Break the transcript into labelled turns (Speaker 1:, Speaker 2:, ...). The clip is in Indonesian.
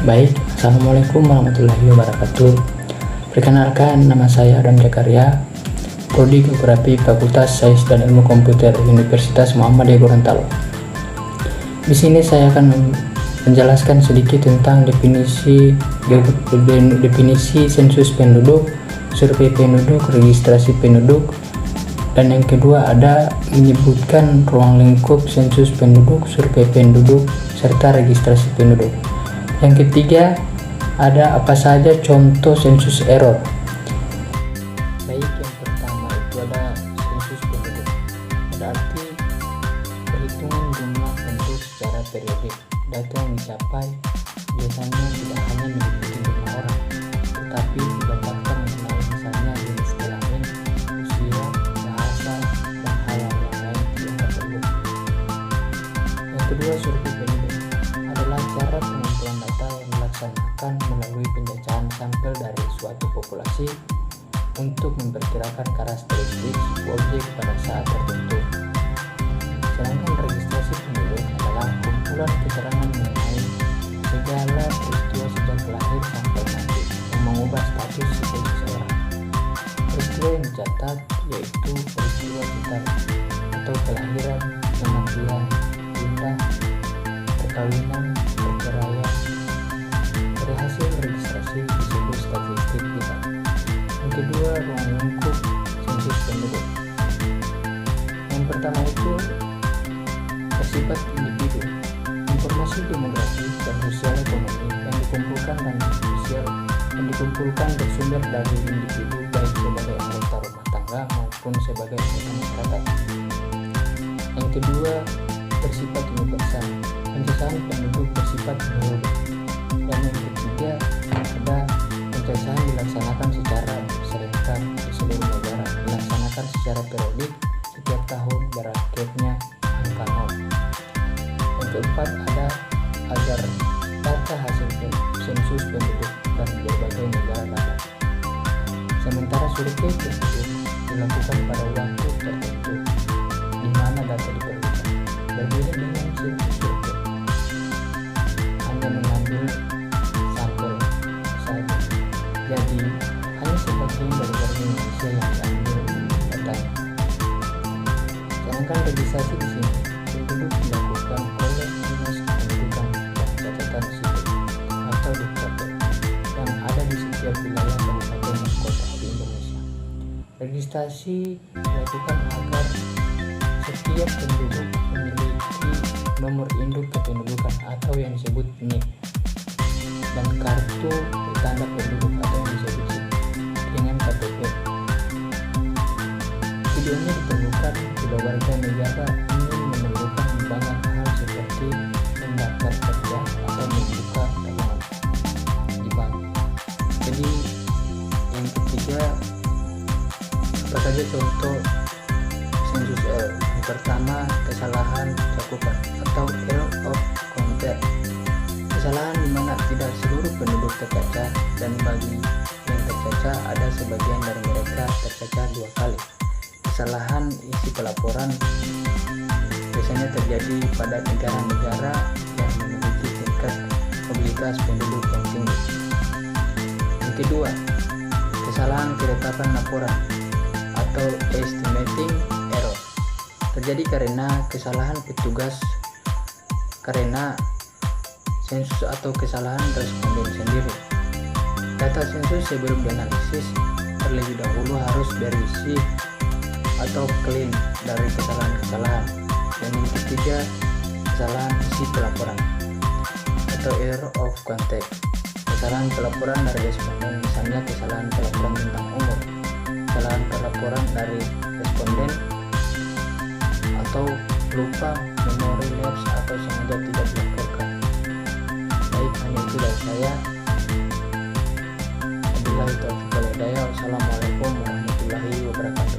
Speaker 1: Baik, Assalamualaikum warahmatullahi wabarakatuh. Perkenalkan, nama saya Adam Jakaria, Prodi Geografi Fakultas Sains dan Ilmu Komputer Universitas Muhammadiyah Gorontalo. Di sini saya akan menjelaskan sedikit tentang definisi sensus penduduk, survei penduduk, registrasi penduduk, dan yang kedua ada menyebutkan ruang lingkup sensus penduduk, survei penduduk, serta registrasi penduduk. Yang ketiga ada apa saja contoh sensus error. Baik, yang pertama itu ada sensus penduduk, berarti perhitungan jumlah penduduk secara periodik. Data yang dicapai biasanya tidak hanya meliputi jumlah orang, tetapi didapatkan mengenai misalnya jenis kelamin, usia, bahasa, dan hal-hal yang lain dianggap perlu. Yang kedua, survei penduduk adalah cara pengumpulan data yang dilaksanakan melalui penjajahan sampel dari suatu populasi untuk memperkirakan karakteristik objek pada saat tertentu. Sedangkan registrasi penduduk adalah kumpulan keterangan mengenai segala peristiwa sejak lahir sampai mati yang mengubah status sebagai seseorang. Peristiwa yang dicatat yaitu peristiwa vital atau kelahiran, kematian, pindah, perkawinan, perceraian. Dari hasil registrasi disebut statistik vital. Yang kedua, ruang lingkup sensus penduduk. Yang pertama itu bersifat individu. Informasi demografis dan sosial ekonomi yang dikumpulkan bersumber dari individu baik sebagai anggota rumah tangga maupun sebagai anggota masyarakat. Yang kedua, bersifat universal. Pencacahan penduduk bersifat menyeluruh. Dan yang ketiga ada pencacahan dilaksanakan secara serentak di seluruh negara, dilaksanakan secara periodik setiap tahun berakhirnya angka 0. Yang keempat ada agar data hasil sensus penduduk dari berbagai negara dapat. Sementara survei penduduk dilakukan pada waktu tertentu di mana data diperlukan. Berbeda dengan sensus survei, hanya mengambil sampel saja. Jadi hanya sebagian dari warga Indonesia yang diambil datanya. Sedangkan registrasi di sini penduduk dilakukan oleh Dinas Kependudukan dan Catatan Sipil atau Dukcapil yang ada di setiap wilayah kabupaten dan kota di Indonesia. Registrasi dilakukan agar setiap penduduk memiliki nomor induk kependudukan atau yang disebut NIK dan kartu tanda penduduk atau yang disebut SIM dengan KTP. Tujuannya diperlukan bila warga negara ingin memerlukan banyak hal seperti mendaftar kerja atau membuka tabungan di bank. Jadi yang ketiga, apa saja contoh sensus error? Yang pertama, kesalahan cakupan atau error of count. Kesalahan di mana tidak seluruh penduduk tercaca dan bagi yang tercaca ada sebagian dari mereka tercaca 2 kali. Kesalahan isi pelaporan biasanya terjadi pada negara-negara yang memiliki tingkat mobilitas penduduk yang tinggi. Yang kedua, kesalahan ketetapan laporan atau estimating error terjadi karena kesalahan petugas karena sensus atau kesalahan responden sendiri. Data sensus sebelum dianalisis terlebih dahulu harus berisi atau clean dari kesalahan-kesalahan. Dan yang ketiga, kesalahan isi pelaporan atau error of context. Kesalahan pelaporan dari responden, misalnya kesalahan pelaporan tentang umur, kesalahan pelaporan dari responden, atau lupa, memory lapse, atau sengaja tidak dilaporkan. Baik, hanya itu dari saya. Wabillahi taufiq wal hidayah. Wassalamualaikum warahmatullahi wabarakatuh.